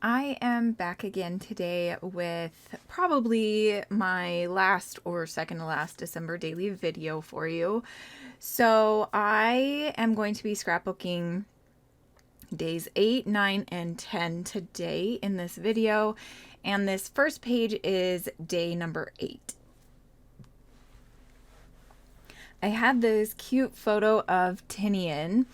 I am back again today with probably my last or second to last December daily video for you. So I am going to be scrapbooking days 8, 9, and 10 today in this video. And this first page is day number 8. I had this cute photo of Tinian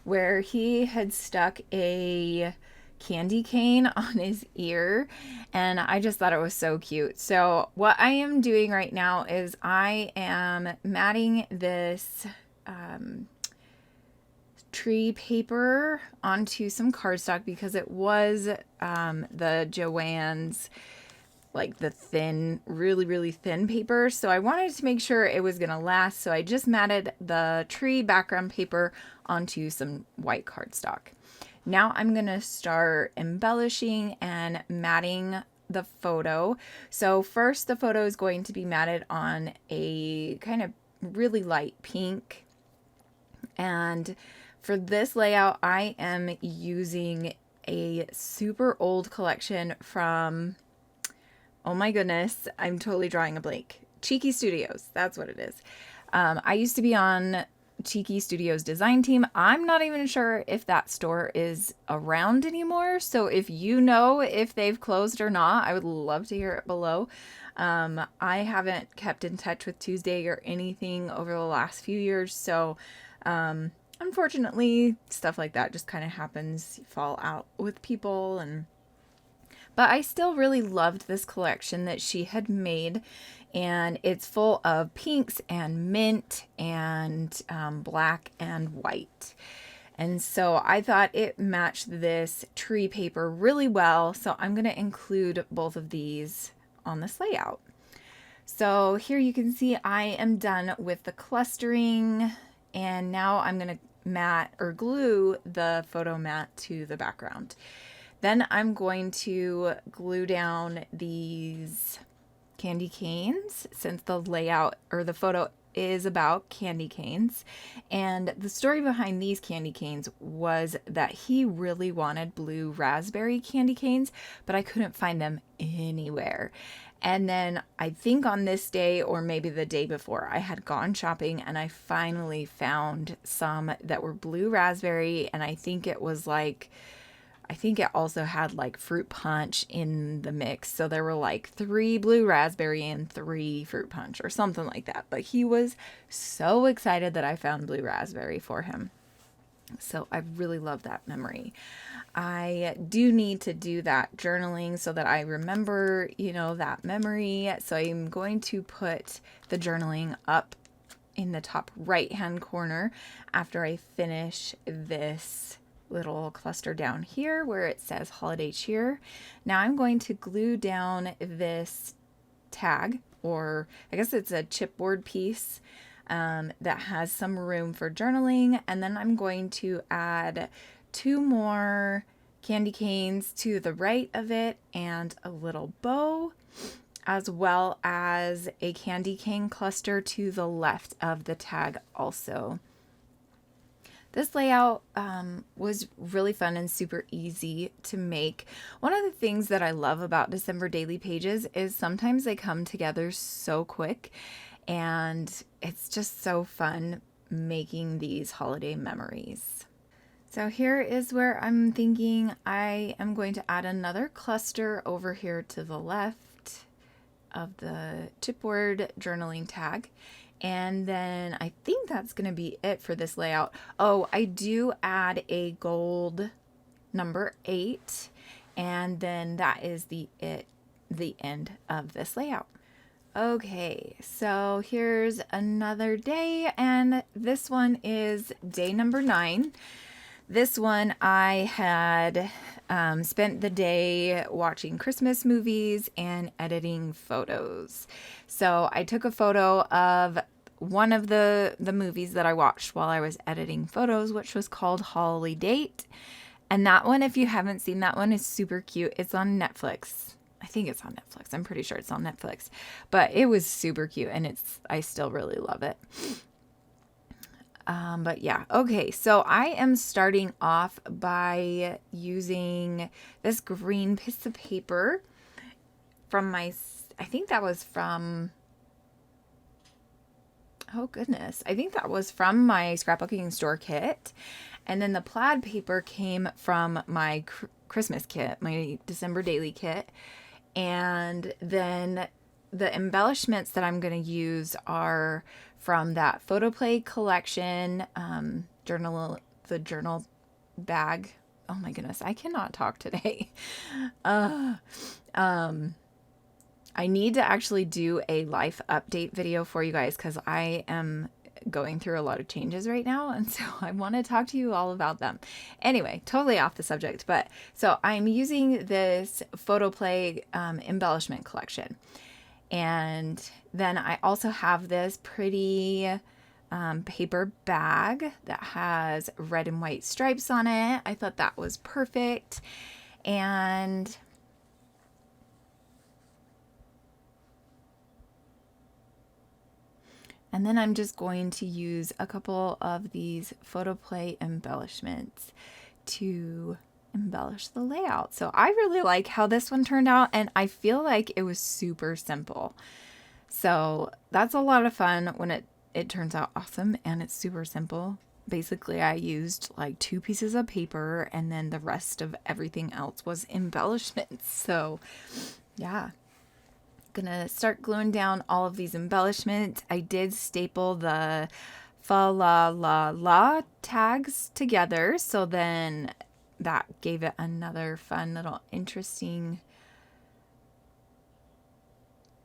where he had stuck a candy cane on his ear, and I just thought it was so cute. So what I am doing right now is I am matting this tree paper onto some cardstock because it was the Joann's, like the thin, really thin paper. So I wanted to make sure it was gonna last. So I just matted the tree background paper onto some white cardstock. Now I'm gonna start embellishing and matting the photo. So first the photo is going to be matted on a kind of really light pink. And for this layout, I am using a super old collection from, oh my goodness, I'm totally drawing a blank. Cheeky Studios, that's what it is. I used to be on Cheeky Studios design team. I'm not even sure if that store is around anymore. So if you know if they've closed or not, I would love to hear it below. I haven't kept in touch with Tuesday or anything over the last few years. So unfortunately, stuff like that just kind of happens. You fall out with people but I still really loved this collection that she had made, and it's full of pinks and mint and black and white. And so I thought it matched this tree paper really well, so I'm going to include both of these on this layout. So here you can see I am done with the clustering, and now I'm going to mat or glue the photo mat to the background. Then I'm going to glue down these candy canes, since the layout or the photo is about candy canes. And the story behind these candy canes was that he really wanted blue raspberry candy canes, but I couldn't find them anywhere. And then I think on this day, or maybe the day before, I had gone shopping and I finally found some that were blue raspberry, and I think it also had like fruit punch in the mix. So there were like 3 blue raspberry and 3 fruit punch or something like that. But he was so excited that I found blue raspberry for him. So I really love that memory. I do need to do that journaling so that I remember, that memory. So I'm going to put the journaling up in the top right-hand corner after I finish this little cluster down here where it says holiday cheer. Now I'm going to glue down this tag, or I guess it's a chipboard piece that has some room for journaling, and then I'm going to add 2 more candy canes to the right of it and a little bow, as well as a candy cane cluster to the left of the tag also. This layout was really fun and super easy to make. One of the things that I love about December daily pages is sometimes they come together so quick, and it's just so fun making these holiday memories. So here is where I'm thinking I am going to add another cluster over here to the left of the chipboard journaling tag. And then I think that's going to be it for this layout. Oh, I do add a gold number 8, and then that is the end of this layout. Okay, so here's another day, and this one is day number 9. This one I had spent the day watching Christmas movies and editing photos. So I took a photo of one of the movies that I watched while I was editing photos, which was called Holiday Date. And that one, if you haven't seen that one, is super cute. It's on Netflix. I think it's on Netflix. I'm pretty sure it's on Netflix. But it was super cute, and I still really love it. But yeah, okay, so I am starting off by using this green piece of paper from I think that was from, oh goodness, I think that was from my scrapbooking store kit. And then the plaid paper came from my Christmas kit, my December daily kit. And then the embellishments that I'm going to use are from that Photoplay collection, the journal bag. Oh my goodness, I cannot talk today. I need to actually do a life update video for you guys because I am going through a lot of changes right now, and so I want to talk to you all about them. Anyway, totally off the subject, but so I'm using this Photoplay embellishment collection, and then I also have this pretty paper bag that has red and white stripes on it. I thought that was perfect. And then I'm just going to use a couple of these Photoplay embellishments to embellish the layout. So I really like how this one turned out, and I feel like it was super simple. So that's a lot of fun when it turns out awesome and it's super simple. Basically, I used like 2 pieces of paper, and then the rest of everything else was embellishments. So yeah. Gonna start gluing down all of these embellishments. I did staple the fa la la la tags together, so then that gave it another fun little interesting,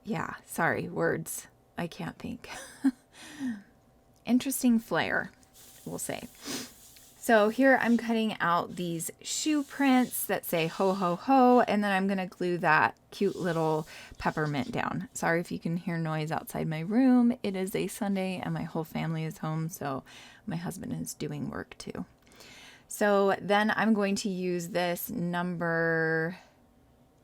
yeah, sorry, words, I can't think. Interesting flair, we'll say. So here I'm cutting out these shoe prints that say ho ho ho, and then I'm going to glue that cute little peppermint down. Sorry if you can hear noise outside my room. It is a Sunday and my whole family is home, so my husband is doing work too. So then I'm going to use this number,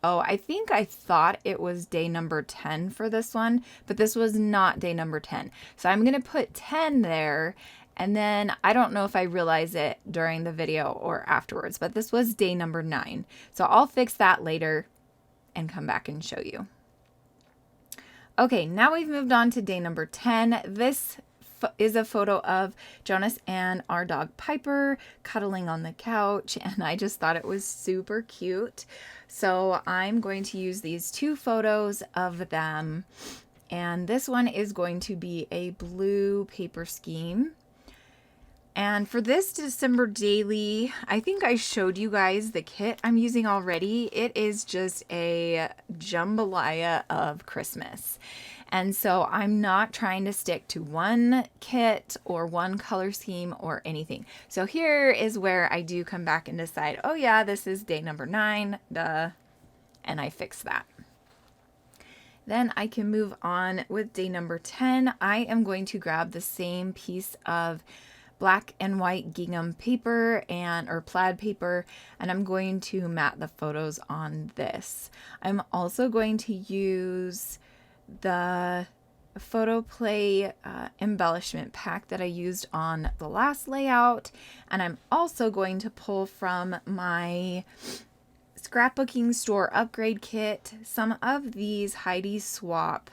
I think I thought it was day number 10 for this one, but this was not day number 10. So I'm going to put 10 there. And then I don't know if I realize it during the video or afterwards, but this was day number 9. So I'll fix that later and come back and show you. Okay, now we've moved on to day number 10. This is a photo of Jonas and our dog Piper cuddling on the couch, and I just thought it was super cute. So I'm going to use these 2 photos of them, and this one is going to be a blue paper scheme. And for this December daily, I think I showed you guys the kit I'm using already. It is just a jambalaya of Christmas. And so I'm not trying to stick to one kit or one color scheme or anything. So here is where I do come back and decide, oh yeah, this is day number 9, duh, and I fix that. Then I can move on with day number 10. I am going to grab the same piece of black and white gingham paper or plaid paper, and I'm going to mat the photos on this. I'm also going to use the Photoplay embellishment pack that I used on the last layout, and I'm also going to pull from my scrapbooking store upgrade kit some of these Heidi Swap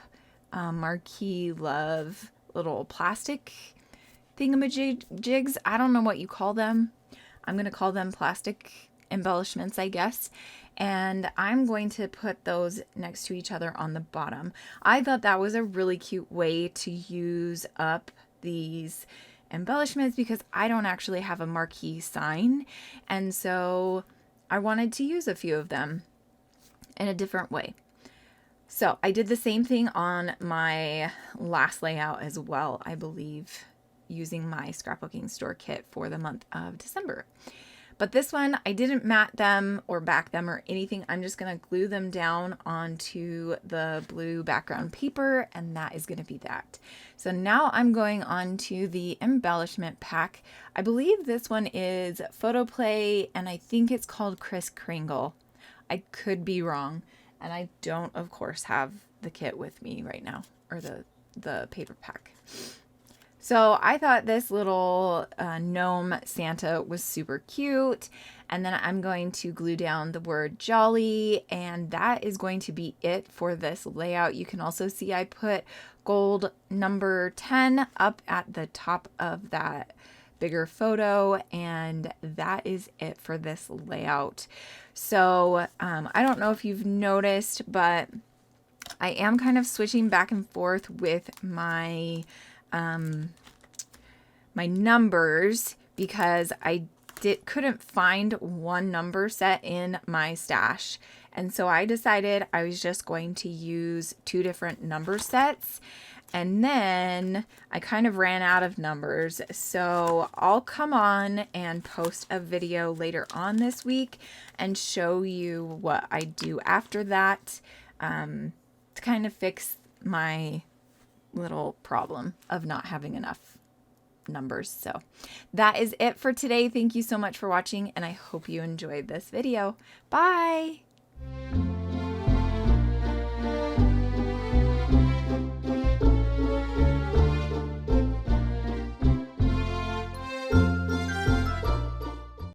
Marquee Love little plastic thingamajigs. I don't know what you call them. I'm going to call them plastic embellishments, I guess. And I'm going to put those next to each other on the bottom. I thought that was a really cute way to use up these embellishments because I don't actually have a marquee sign. And so I wanted to use a few of them in a different way. So I did the same thing on my last layout as well, I believe, using my scrapbooking store kit for the month of December. But this one, I didn't mat them or back them or anything. I'm just going to glue them down onto the blue background paper, and that is going to be that. So now I'm going on to the embellishment pack. I believe this one is Photoplay, and I think it's called Kris Kringle. I could be wrong, and I don't, of course, have the kit with me right now, or the paper pack. So I thought this little gnome Santa was super cute. And then I'm going to glue down the word jolly, and that is going to be it for this layout. You can also see I put gold number 10 up at the top of that bigger photo, and that is it for this layout. So I don't know if you've noticed, but I am kind of switching back and forth with my my numbers because I couldn't find one number set in my stash. And so I decided I was just going to use 2 different number sets. And then I kind of ran out of numbers. So I'll come on and post a video later on this week and show you what I do after that to kind of fix my little problem of not having enough numbers. So that is it for today. Thank you so much for watching, and I hope you enjoyed this video. Bye!